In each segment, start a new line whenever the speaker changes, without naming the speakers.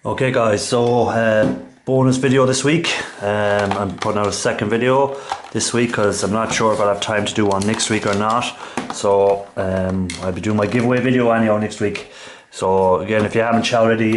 Okay guys, so bonus video this week. I'm putting out a second video this week because I'm not sure if I'll have time to do one next week or not. So I'll be doing my giveaway video anyhow next week. So again, if you haven't already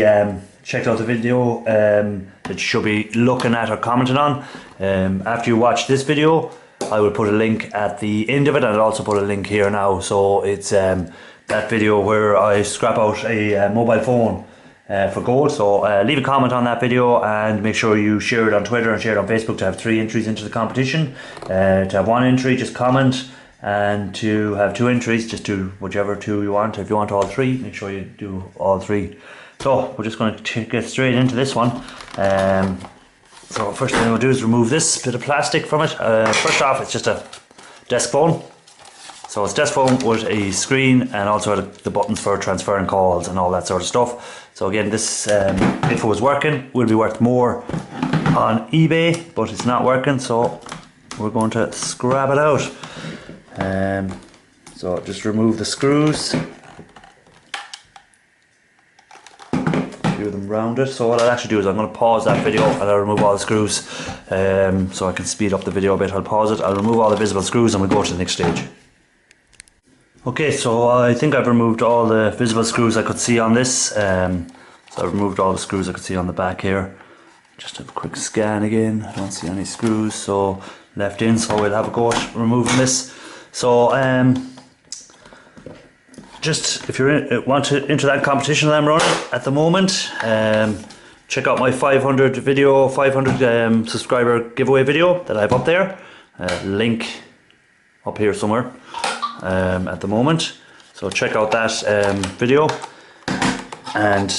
checked out the video that you should be looking at or commenting on, after you watch this video I will put a link at the end of it, and I'll also put a link here now. So it's that video where I scrap out a mobile phone for gold. So leave a comment on that video and make sure you share it on Twitter and share it on Facebook to have 3 entries into the competition. To have 1 entry, just comment, and to have 2 entries, just do whichever 2 you want. If you want all 3, make sure you do all 3. So we're just going to get straight into this one. So first thing we'll do is remove this bit of plastic from it. First off, it's just a desk phone. So it's desk phone with a screen and also the buttons for transferring calls and all that sort of stuff. So again, this if it was working would be worth more on eBay, but it's not working, so we're going to scrap it out. So just remove the screws, few of them round it. So what I'll actually do is I'm going to pause that video and I'll remove all the screws, so I can speed up the video a bit. I'll pause it, I'll remove all the visible screws, and we'll go to the next stage. Okay, so I think I've removed all the visible screws I could see on this. So I've removed all the screws I could see on the back here. Just have a quick scan again. I don't see any screws, so left in. So we'll have a go at removing this. So just if you want to enter that competition that I'm running at the moment, check out my 500 subscriber giveaway video that I have up there. Link up here somewhere. At the moment, so check out that video and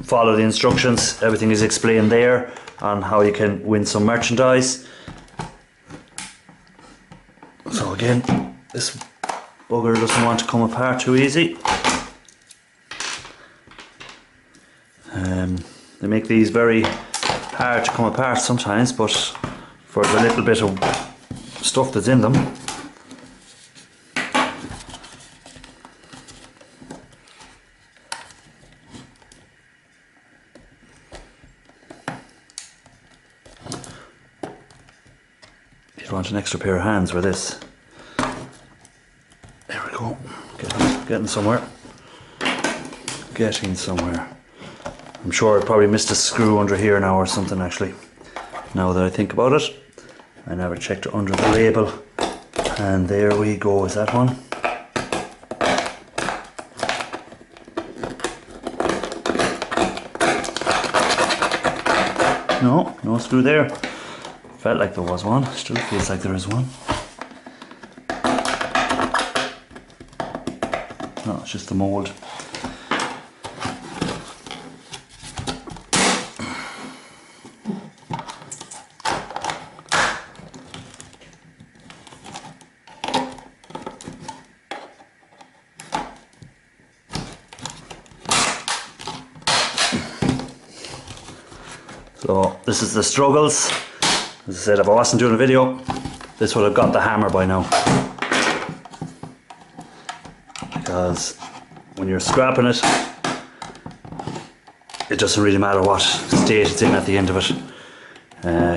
follow the instructions. Everything is explained there on how you can win some merchandise. So again, this bugger doesn't want to come apart too easy. They make these very hard to come apart sometimes, but for the little bit of stuff that's in them, you want an extra pair of hands for this. There we go. Getting somewhere. Getting somewhere. I'm sure I probably missed a screw under here now or something, actually. Now that I think about it. I never checked under the label. And there we go. Is that one? No, no screw there. Felt like there was one, still feels like there is one. No, it's just the mould. So this is the struggles. As I said, if I wasn't doing a video, this would have got the hammer by now. Because when you're scrapping it, it doesn't really matter what state it's in at the end of it,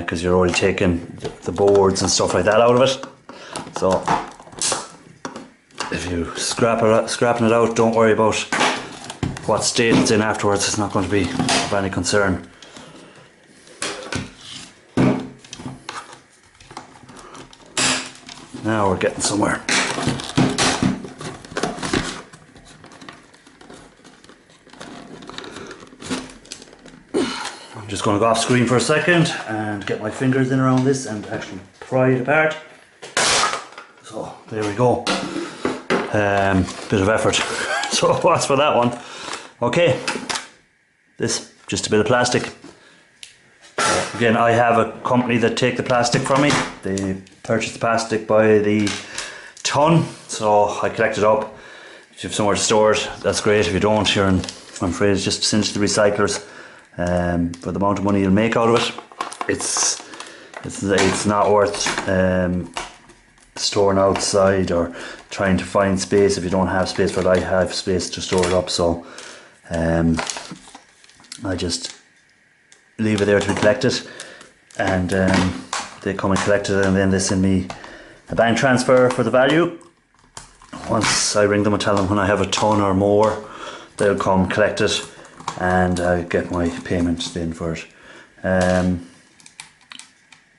because you're already taking the boards and stuff like that out of it. So if you scrapping it out, don't worry about what state it's in afterwards. It's not going to be of any concern. Now we're getting somewhere. I'm just going to go off screen for a second and get my fingers in around this and actually pry it apart. So there we go. Bit of effort. So what's for that one? Okay, this just a bit of plastic. Again, I have a company that take the plastic from me. They purchase the plastic by the ton, so I collect it up. If you have somewhere to store it, that's great. If you don't, I'm afraid it's just sent to the recyclers. For the amount of money you'll make out of it, it's not worth storing outside or trying to find space if you don't have space for it. I have space to store it up, so I just leave it there to be collected, and they come and collect it, and then they send me a bank transfer for the value. Once I ring them and tell them when I have a ton or more, they'll come collect it, and I get my payment then for it.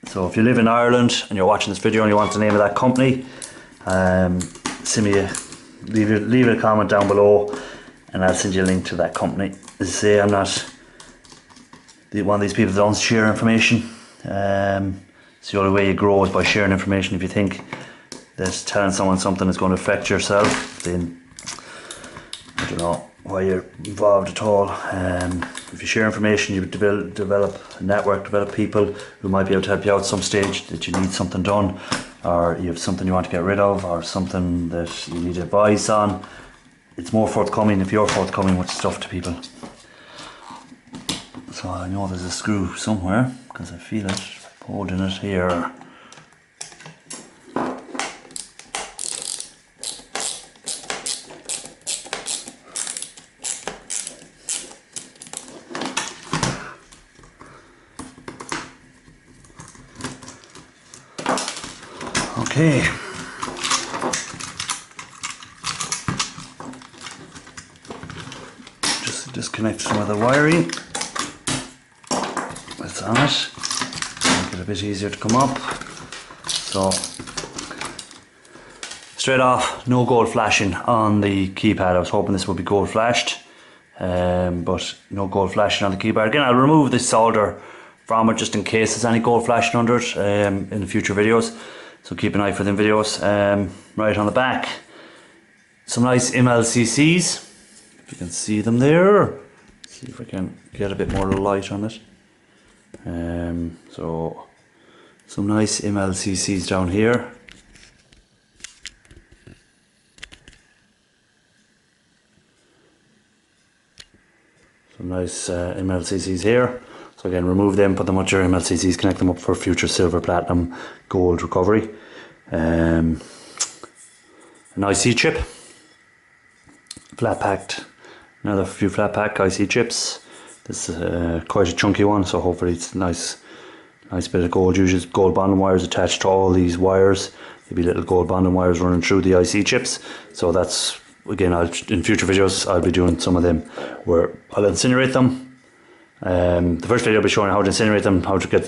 So if you live in Ireland and you're watching this video and you want the name of that company, send me leave a comment down below, and I'll send you a link to that company. As I say, I'm not one of these people that don't share information. It's the only way you grow is by sharing information. If you think that telling someone something is going to affect yourself, then I don't know why you're involved at all. If you share information, you develop a network, develop people who might be able to help you out at some stage that you need something done, or you have something you want to get rid of, or something that you need advice on. It's more forthcoming if you're forthcoming with stuff to people. So I know there's a screw somewhere because I feel it holding it here. Okay. Just disconnect some of the wiring. That's on it. Make it a bit easier to come up. So, straight off, no gold flashing on the keypad. I was hoping this would be gold flashed, but no gold flashing on the keypad. Again, I'll remove the solder from it just in case there's any gold flashing under it in the future videos. So keep an eye for them videos. Right on the back, some nice MLCCs. If you can see them there. See if I can get a bit more light on it. So some nice MLCCs down here. Some nice MLCCs here. So again, remove them, put them on your MLCCs, connect them up for future silver, platinum, gold recovery. An IC chip, flat packed, another few flat pack IC chips. This is quite a chunky one, so hopefully it's nice bit of gold. Usually gold bonding wires attached to all these wires. There'll be little gold bonding wires running through the IC chips. So that's, again, in future videos I'll be doing some of them where I'll incinerate them. The first video I'll be showing how to incinerate them, how to get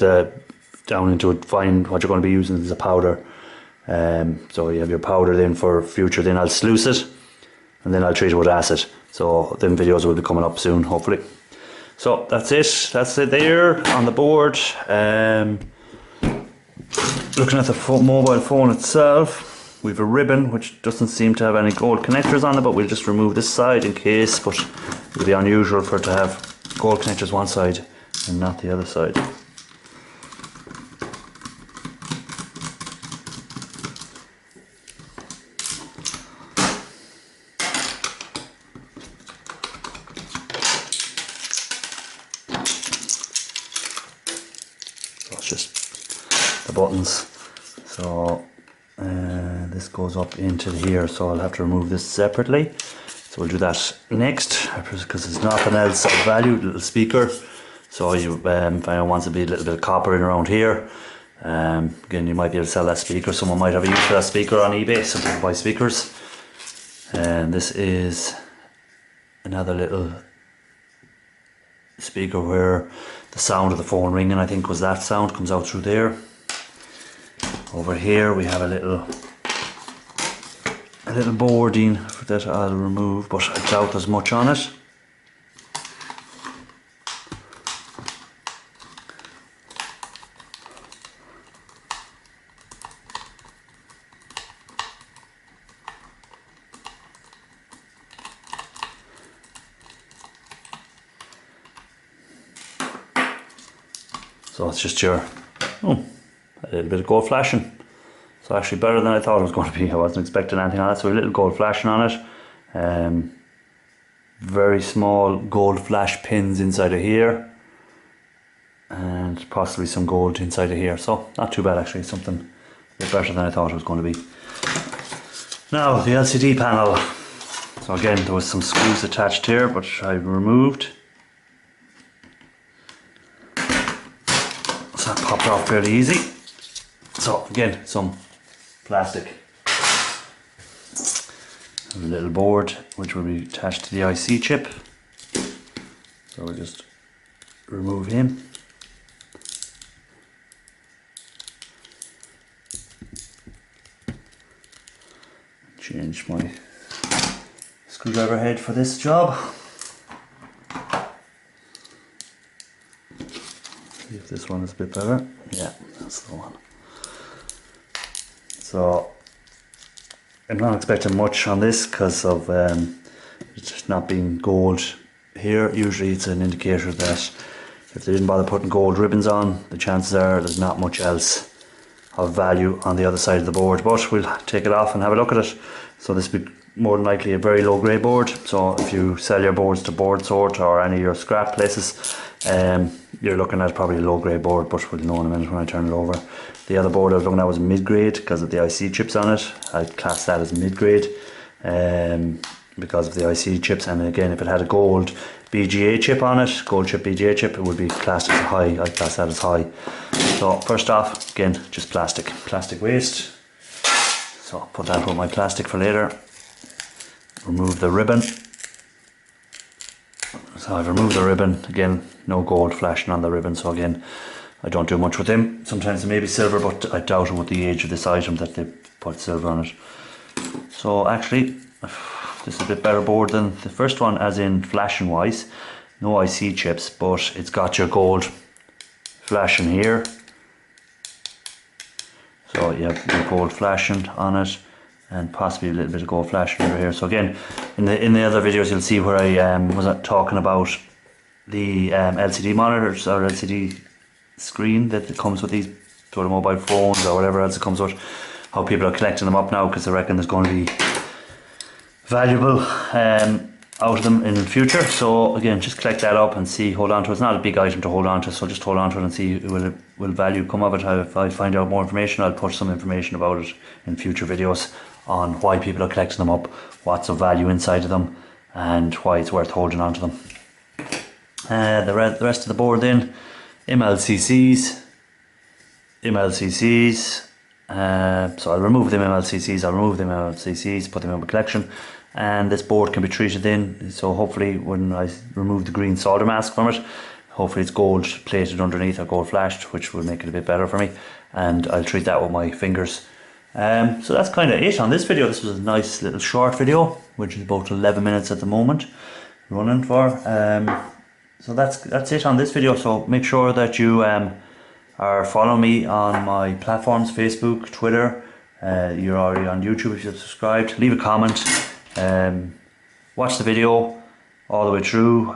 down into it, find what you're going to be using as a powder. So you have your powder then for future, then I'll sluice it and then I'll treat it with acid. So them videos will be coming up soon, hopefully. So that's it there on the board. Looking at the mobile phone itself, we have a ribbon which doesn't seem to have any gold connectors on it, but we'll just remove this side in case, but it would be unusual for it to have gold connectors one side and not the other side. So it's just the buttons. So this goes up into here, so I'll have to remove this separately. So we'll do that next, because it's nothing else of value, little speaker. So you, if anyone wants to be a little bit of copper in around here, again, you might be able to sell that speaker. Someone might have a use for that speaker on eBay. Some people buy speakers. And this is another little speaker where the sound of the phone ringing, I think, was that sound, comes out through there. Over here we have a little boarding that I'll remove, but I doubt there's much on it. So it's just your, a little bit of gold flashing. So actually better than I thought it was going to be. I wasn't expecting anything on that. So a little gold flashing on it. Very small gold flash pins inside of here. And possibly some gold inside of here. So not too bad actually. Something a bit better than I thought it was going to be. Now the LCD panel. So again, there was some screws attached here, but I removed. that popped off fairly easy. So again, some plastic. A little board which will be attached to the IC chip. So we'll just remove him. Change my screwdriver head for this job. See if this one is a bit better. Yeah, that's the one. So I'm not expecting much on this because of it's not being gold here. Usually it's an indicator that if they didn't bother putting gold ribbons on, the chances are there's not much else of value on the other side of the board, but we'll take it off and have a look at it. So this will be more than likely a very low grade board. So if you sell your boards to Board Sort or any of your scrap places, you're looking at probably a low grade board, but we'll know in a minute when I turn it over. The other board I was looking at was mid grade because of the IC chips on it. I'd class that as mid grade because of the IC chips, and again if it had a gold BGA chip on it, gold chip BGA chip, it would be classed as high. I'd class that as high. So first off, again, just plastic waste. So I'll put that with my plastic for later. Remove the ribbon. So I've removed the ribbon. Again, no gold flashing on the ribbon, so again, I don't do much with them. Sometimes they may be silver, but I doubt it with the age of this item that they put silver on it. So actually, this is a bit better board than the first one, as in flashing wise. No IC chips, but it's got your gold flashing here. So you have your gold flashing on it, and possibly a little bit of gold flashing over here. So again, in the other videos you'll see where I was talking about the LCD monitors or LCD screen that comes with these sort of mobile phones or whatever else it comes with, how people are collecting them up now because I reckon there's going to be valuable out of them in the future. So again, just collect that up and see, hold on to it. It's not a big item to hold on to, so just hold on to it and see will value come of it. If I find out more information, I'll put some information about it in future videos on why people are collecting them up, what's of value inside of them, and why it's worth holding on to them. The rest of the board then, MLCCs. So I'll remove them MLCCs, put them in my collection, and this board can be treated in. So hopefully when I remove the green solder mask from it, hopefully it's gold plated underneath or gold flashed, which will make it a bit better for me, and I'll treat that with my fingers. So that's kind of it on this video. This was a nice little short video, which is about 11 minutes at the moment running for. So that's it on this video. So make sure that you are following me on my platforms, Facebook, Twitter. You're already on YouTube if you're subscribed. Leave a comment. Watch the video all the way through.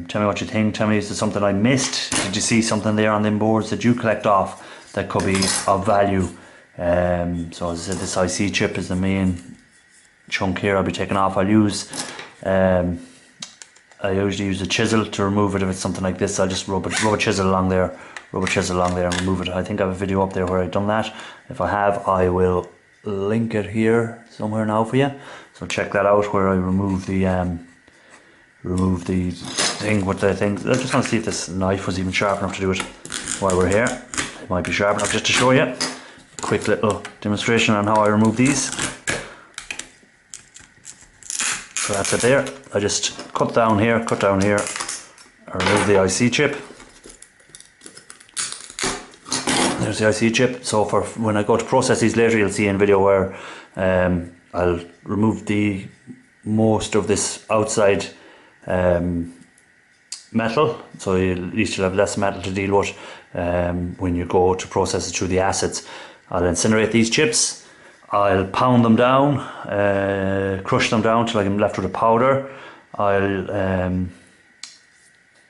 Tell me what you think. Tell me, is there something I missed? Did you see something there on them boards that you collect off that could be of value? So as I said, this IC chip is the main chunk here I'll be taking off. I usually use a chisel to remove it. If it's something like this, I'll just rub a chisel along there and remove it. I think I have a video up there where I've done that. If I have, I will link it here somewhere now for you. So check that out, where I remove the thing with the thing. I just want to see if this knife was even sharp enough to do it while we're here. It might be sharp enough just to show you. Quick little demonstration on how I remove these. So that's it there. I just cut down here, I remove the IC chip. There's the IC chip. So for when I go to process these later, you'll see in video where I'll remove the most of this outside metal, so at least you'll have less metal to deal with when you go to process it through the acids. I'll incinerate these chips. I'll pound them down, crush them down till I'm left with a powder. I'll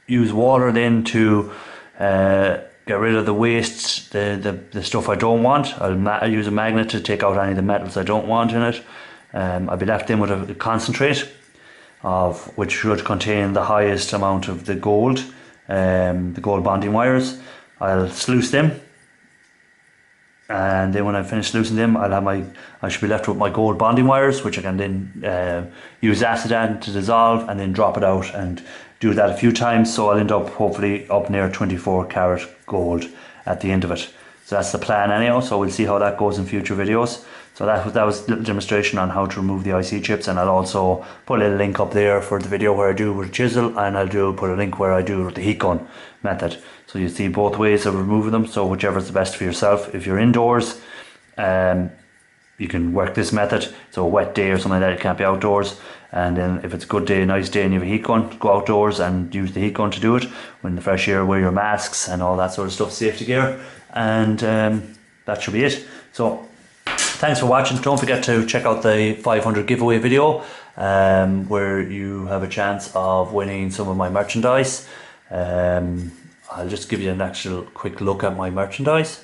use water then to get rid of the waste, the stuff I don't want. I'll use a magnet to take out any of the metals I don't want in it. I'll be left in with a concentrate, of which should contain the highest amount of the gold bonding wires. I'll sluice them, and then when I finish sluicing them, I should be left with my gold bonding wires, which I can then use acid to dissolve and then drop it out and do that a few times. So I'll end up hopefully up near 24 karat gold at the end of it. So that's the plan anyhow, so we'll see how that goes in future videos. So that was a little demonstration on how to remove the IC chips, and I'll also put a little link up there for the video where I do with chisel, and I'll put a link where I do with the heat gun method. So you see both ways of removing them, so whichever is the best for yourself. If you're indoors, you can work this method. So a wet day or something like that, it can't be outdoors. And then if it's a good day, a nice day, and you have a heat gun, go outdoors and use the heat gun to do it. When the fresh air, wear your masks and all that sort of stuff, safety gear, and that should be it. So thanks for watching. Don't forget to check out the 500 giveaway video, where you have a chance of winning some of my merchandise. I'll just give you an actual quick look at my merchandise.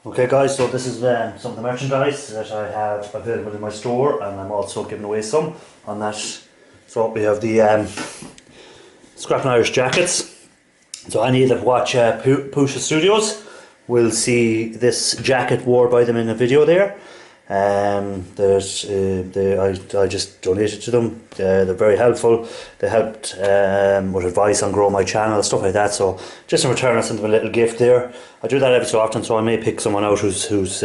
Okay guys, so this is some of the merchandise that I have available in my store, and I'm also giving away some on that. So we have the Scrapping Irish jackets. So any that watch Pusha Studios will see this jacket wore by them in a video there. I just donated to them. They're very helpful. They helped with advice on growing my channel, stuff like that. So just in return, I sent them a little gift there. I do that every so often, so I may pick someone out whose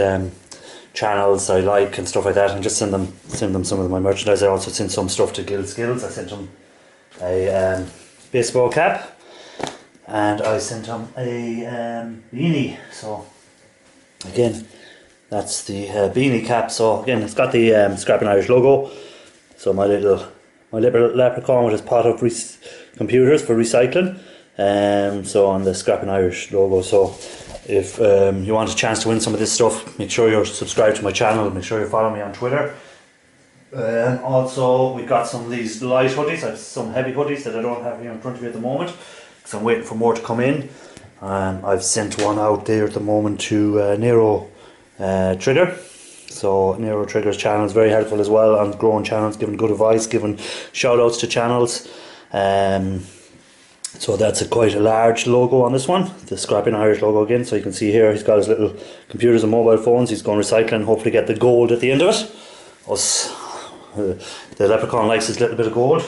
channels I like and stuff like that, and just send them some of my merchandise. I also sent some stuff to Guild Skills. I sent them a baseball cap, and I sent them a beanie. So again, that's the beanie cap. So again, it's got the Scrapping Irish logo. So my little leprechaun with his pot of computers for recycling. So on the Scrapping Irish logo. So if you want a chance to win some of this stuff, make sure you're subscribed to my channel. Make sure you follow me on Twitter. Also, we've got some of these light hoodies. I have some heavy hoodies that I don't have here in front of me at the moment, because I'm waiting for more to come in. I've sent one out there at the moment to Nero Trigger. So Nero Trigger's channel is very helpful as well on growing channels, giving good advice, giving shout outs to channels. So that's quite a large logo on this one, the Scrapping Irish logo again. So you can see here he's got his little computers and mobile phones. He's going recycling, hopefully get the gold at the end of it. The leprechaun likes his little bit of gold.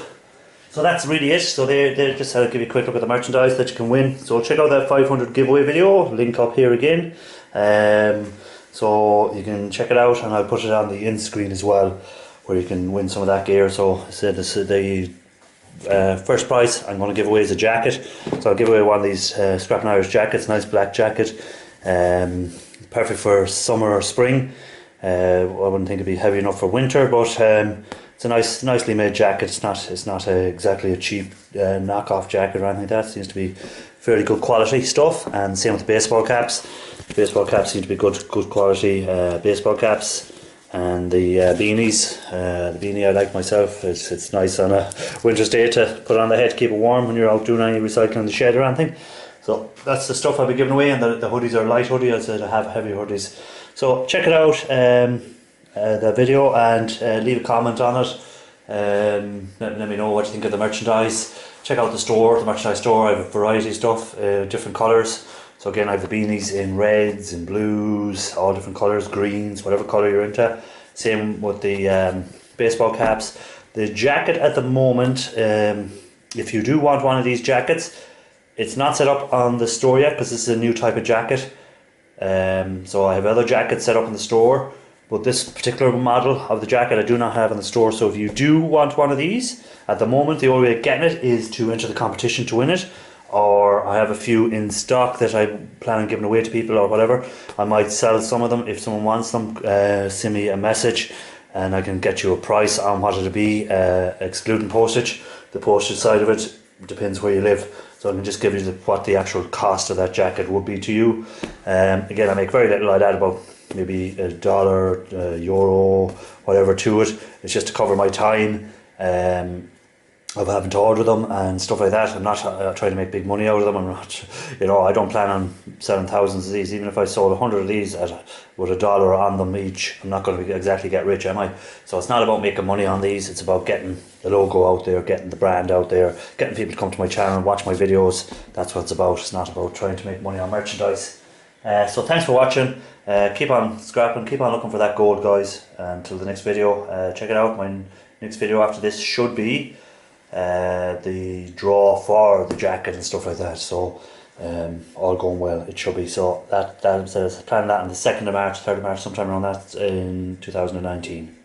So that's really it. So they just had to give you a quick look at the merchandise that you can win. So check out that 500 giveaway video, link up here again. So you can check it out, and I'll put it on the end screen as well, where you can win some of that gear. So I said this is the first prize I'm going to give away is a jacket. So I'll give away one of these Scrapping Irish jackets, nice black jacket, perfect for summer or spring. I wouldn't think it'd be heavy enough for winter, but it's a nicely made jacket. It's not exactly a cheap knockoff jacket or anything like that. It seems to be fairly good quality stuff. And same with the baseball caps. Baseball caps seem to be good quality baseball caps. And the beanies, the beanie I like myself. It's nice on a winter's day to put on the head to keep it warm when you're out doing any recycling in the shed or anything. So that's the stuff I'll be giving away, and the hoodies are light hoodie. I said I have heavy hoodies. So check it out, the video, and leave a comment on it. Let me know what you think of the merchandise. Check out the store, the merchandise store. I have a variety of stuff, different colours. So again, I have the beanies in reds, in blues, all different colours, greens, whatever colour you're into. Same with the baseball caps. The jacket at the moment, if you do want one of these jackets, it's not set up on the store yet because this is a new type of jacket. So I have other jackets set up in the store, but this particular model of the jacket I do not have in the store. So if you do want one of these, at the moment the only way of getting it is to enter the competition to win it. Or I have a few in stock that I plan on giving away to people or whatever. I might sell some of them if someone wants them. Send me a message and I can get you a price on what it'll be, excluding postage. The postage side of it depends where you live, so I can just give you what the actual cost of that jacket would be to you. Again, I make very little. I'd add about maybe $1, euro, whatever to it. It's just to cover my time of having to order them and stuff like that. I'm not trying to make big money out of them. I'm not, I don't plan on selling thousands of these. Even if I sold 100 of these with $1 on them each, I'm not going to exactly get rich, am I? So it's not about making money on these. It's about getting the logo out there, getting the brand out there, getting people to come to my channel and watch my videos. That's what it's about. It's not about trying to make money on merchandise. So thanks for watching. Keep on scrapping, keep on looking for that gold, guys. Until the next video, check it out. My next video after this should be the draw for the jacket and stuff like that. So all going well, it should be. So that says plan that on the 2nd of March, 3rd of March, sometime around that in 2019.